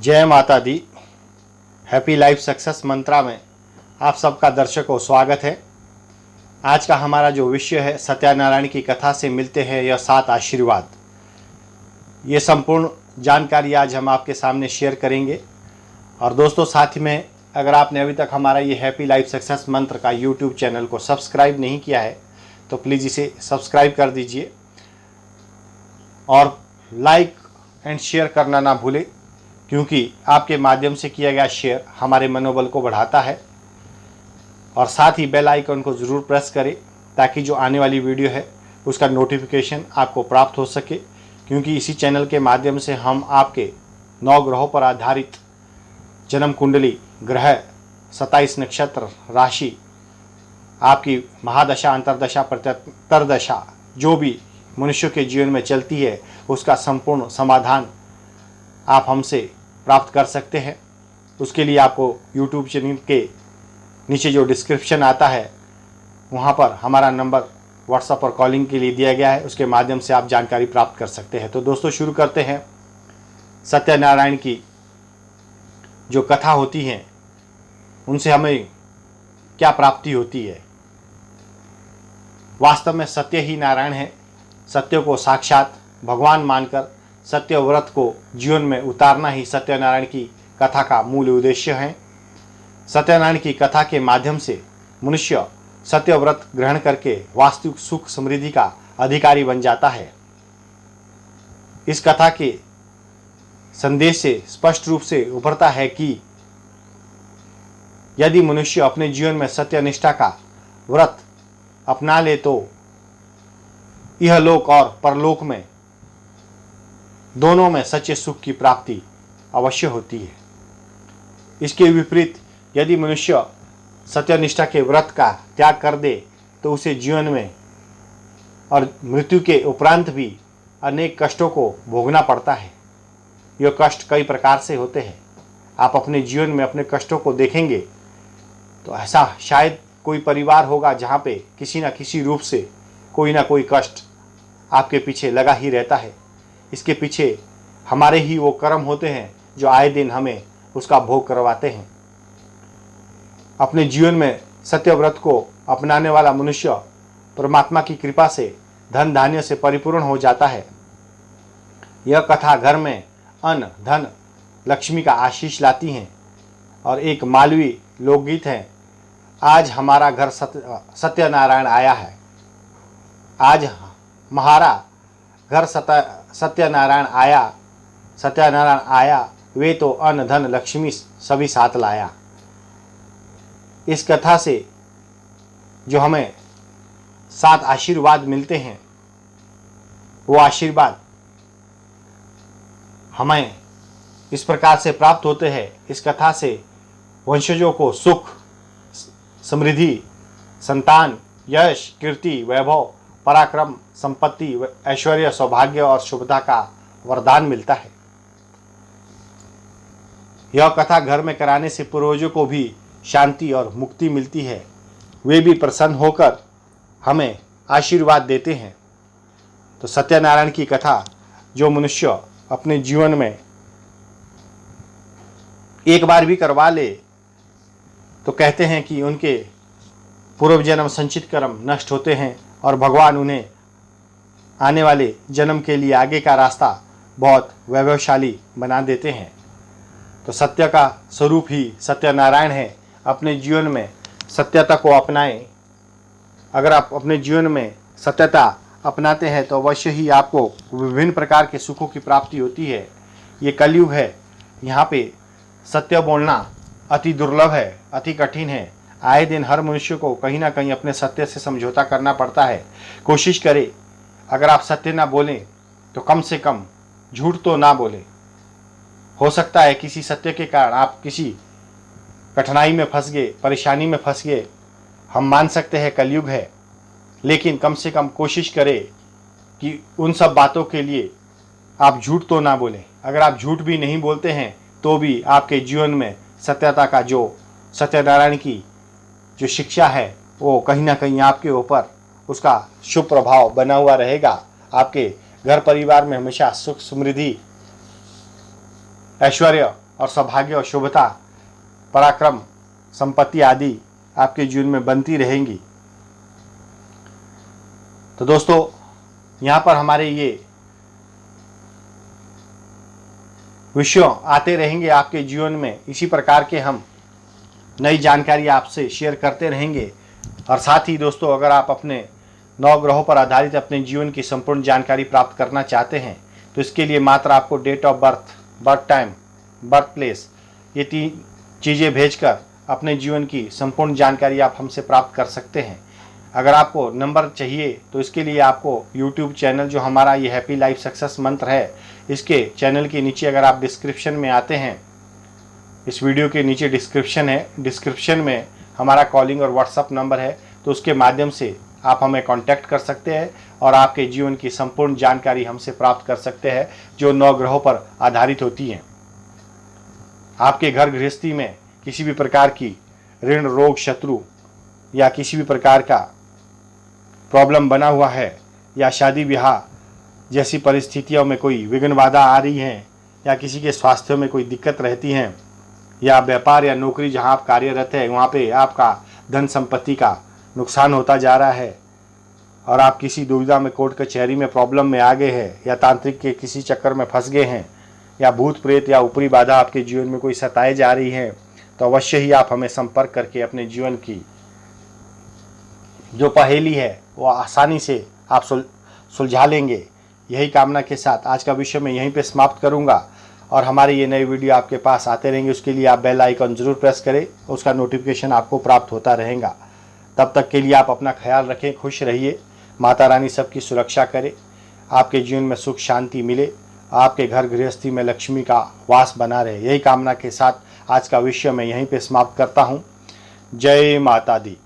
जय माता दी। Happy life success मंत्रा में आप सबका दर्शकों स्वागत है। आज का हमारा जो विषय है सत्यनारायण की कथा से मिलते हैं यह 7 आशीर्वाद। ये संपूर्ण जानकारी आज हम आपके सामने शेयर करेंगे। और दोस्तों साथ ही में अगर आपने अभी तक हमारा ये हैप्पी लाइफ सक्सेस मंत्र का यूट्यूब चैनल को सब्सक्राइब नहीं किया है तो प्लीज़ इसे सब्सक्राइब कर दीजिए और लाइक एंड शेयर करना ना भूलें, क्योंकि आपके माध्यम से किया गया शेयर हमारे मनोबल को बढ़ाता है। और साथ ही बेल आइकन को ज़रूर प्रेस करें ताकि जो आने वाली वीडियो है उसका नोटिफिकेशन आपको प्राप्त हो सके, क्योंकि इसी चैनल के माध्यम से हम आपके 9 ग्रहों पर आधारित जन्म कुंडली, ग्रह, 27 नक्षत्र, राशि, आपकी महादशा, अंतरदशा, प्रत्यंतरदशा जो भी मनुष्य के जीवन में चलती है उसका संपूर्ण समाधान आप हमसे प्राप्त कर सकते हैं। उसके लिए आपको YouTube चैनल के नीचे जो डिस्क्रिप्शन आता है वहाँ पर हमारा नंबर व्हाट्सएप और कॉलिंग के लिए दिया गया है, उसके माध्यम से आप जानकारी प्राप्त कर सकते हैं। तो दोस्तों शुरू करते हैं। सत्यनारायण की जो कथा होती है उनसे हमें क्या प्राप्ति होती है। वास्तव में सत्य ही नारायण है। सत्य को साक्षात भगवान मानकर सत्य व्रत को जीवन में उतारना ही सत्यनारायण की कथा का मूल उद्देश्य है। सत्यनारायण की कथा के माध्यम से मनुष्य सत्य व्रत ग्रहण करके वास्तविक सुख समृद्धि का अधिकारी बन जाता है। इस कथा के संदेश से स्पष्ट रूप से उभरता है कि यदि मनुष्य अपने जीवन में सत्यनिष्ठा का व्रत अपना ले तो यह लोक और परलोक में दोनों में सच्चे सुख की प्राप्ति अवश्य होती है। इसके विपरीत यदि मनुष्य सत्यनिष्ठा के व्रत का त्याग कर दे तो उसे जीवन में और मृत्यु के उपरांत भी अनेक कष्टों को भोगना पड़ता है। यह कष्ट कई प्रकार से होते हैं। आप अपने जीवन में अपने कष्टों को देखेंगे तो ऐसा शायद कोई परिवार होगा जहाँ पे किसी न किसी रूप से कोई ना कोई कष्ट आपके पीछे लगा ही रहता है। इसके पीछे हमारे ही वो कर्म होते हैं जो आए दिन हमें उसका भोग करवाते हैं। अपने जीवन में सत्य व्रत को अपनाने वाला मनुष्य परमात्मा की कृपा से धन धान्य से परिपूर्ण हो जाता है। यह कथा घर में अन्न, धन, लक्ष्मी का आशीष लाती हैं। और एक मालवी लोकगीत है, आज हमारा घर सत्यनारायण आया है। आज हमारा घर सत्यनारायण आया, वे तो अन्न धन लक्ष्मी सभी साथ लाया। इस कथा से जो हमें 7 आशीर्वाद मिलते हैं वो आशीर्वाद हमें इस प्रकार से प्राप्त होते हैं। इस कथा से वंशजों को सुख, समृद्धि, संतान, यश, कीर्ति, वैभव, पराक्रम, संपत्ति, ऐश्वर्य, सौभाग्य और शुभता का वरदान मिलता है। यह कथा घर में कराने से पूर्वजों को भी शांति और मुक्ति मिलती है। वे भी प्रसन्न होकर हमें आशीर्वाद देते हैं। तो सत्यनारायण की कथा जो मनुष्य अपने जीवन में एक बार भी करवा ले तो कहते हैं कि उनके पूर्व जन्म संचित कर्म नष्ट होते हैं और भगवान उन्हें आने वाले जन्म के लिए आगे का रास्ता बहुत वैभवशाली बना देते हैं। तो सत्य का स्वरूप ही सत्यनारायण है। अपने जीवन में सत्यता को अपनाएं। अगर आप अपने जीवन में सत्यता अपनाते हैं तो अवश्य ही आपको विभिन्न प्रकार के सुखों की प्राप्ति होती है। ये कलयुग है, यहाँ पे सत्य बोलना अति दुर्लभ है, अति कठिन है। आए दिन हर मनुष्य को कहीं ना कहीं अपने सत्य से समझौता करना पड़ता है। कोशिश करें अगर आप सत्य ना बोलें तो कम से कम झूठ तो ना बोलें। हो सकता है किसी सत्य के कारण आप किसी कठिनाई में फंस गए, परेशानी में फंस गए। हम मान सकते हैं कलयुग है, लेकिन कम से कम कोशिश करें कि उन सब बातों के लिए आप झूठ तो ना बोलें। अगर आप झूठ भी नहीं बोलते हैं तो भी आपके जीवन में सत्यता का जो सत्यनारायण की जो शिक्षा है वो कहीं ना कहीं आपके ऊपर उसका शुभ प्रभाव बना हुआ रहेगा। आपके घर परिवार में हमेशा सुख, समृद्धि, ऐश्वर्य और सौभाग्य और शुभता, पराक्रम, संपत्ति आदि आपके जीवन में बनती रहेंगी। तो दोस्तों, यहाँ पर हमारे ये विषयों आते रहेंगे आपके जीवन में। इसी प्रकार के हम नई जानकारी आपसे शेयर करते रहेंगे। और साथ ही दोस्तों, अगर आप अपने 9 ग्रहों पर आधारित अपने जीवन की संपूर्ण जानकारी प्राप्त करना चाहते हैं तो इसके लिए मात्र आपको date of birth, birth time, birth place, ये 3 चीज़ें भेजकर अपने जीवन की संपूर्ण जानकारी आप हमसे प्राप्त कर सकते हैं। अगर आपको नंबर चाहिए तो इसके लिए आपको यूट्यूब चैनल जो हमारा ये हैप्पी लाइफ सक्सेस मंत्र है, इसके चैनल के नीचे अगर आप डिस्क्रिप्शन में आते हैं, इस वीडियो के नीचे डिस्क्रिप्शन है, डिस्क्रिप्शन में हमारा कॉलिंग और व्हाट्सअप नंबर है, तो उसके माध्यम से आप हमें कांटेक्ट कर सकते हैं और आपके जीवन की संपूर्ण जानकारी हमसे प्राप्त कर सकते हैं जो 9 ग्रहों पर आधारित होती हैं। आपके घर गृहस्थी में किसी भी प्रकार की ऋण, रोग, शत्रु या किसी भी प्रकार का प्रॉब्लम बना हुआ है, या शादी ब्याह जैसी परिस्थितियों में कोई विघ्न बाधा आ रही है, या किसी के स्वास्थ्य में कोई दिक्कत रहती है, या व्यापार या नौकरी जहां आप कार्यरत है वहां पे आपका धन संपत्ति का नुकसान होता जा रहा है, और आप किसी दुविधा में, कोर्ट कचहरी में प्रॉब्लम में आ गए हैं, या तांत्रिक के किसी चक्कर में फंस गए हैं, या भूत प्रेत या ऊपरी बाधा आपके जीवन में कोई सताए जा रही है, तो अवश्य ही आप हमें संपर्क करके अपने जीवन की जो पहेली है वो आसानी से आप सुलझा लेंगे। यही कामना के साथ आज का विषय मैं यहीं पे समाप्त करूंगा, और हमारे ये नए वीडियो आपके पास आते रहेंगे। उसके लिए आप बेल आइकन ज़रूर प्रेस करें, उसका नोटिफिकेशन आपको प्राप्त होता रहेगा। तब तक के लिए आप अपना ख्याल रखें, खुश रहिए, माता रानी सबकी सुरक्षा करे, आपके जीवन में सुख शांति मिले, आपके घर गृहस्थी में लक्ष्मी का वास बना रहे। यही कामना के साथ आज का विषय मैं यहीं पे समाप्त करता हूँ। जय माता दी।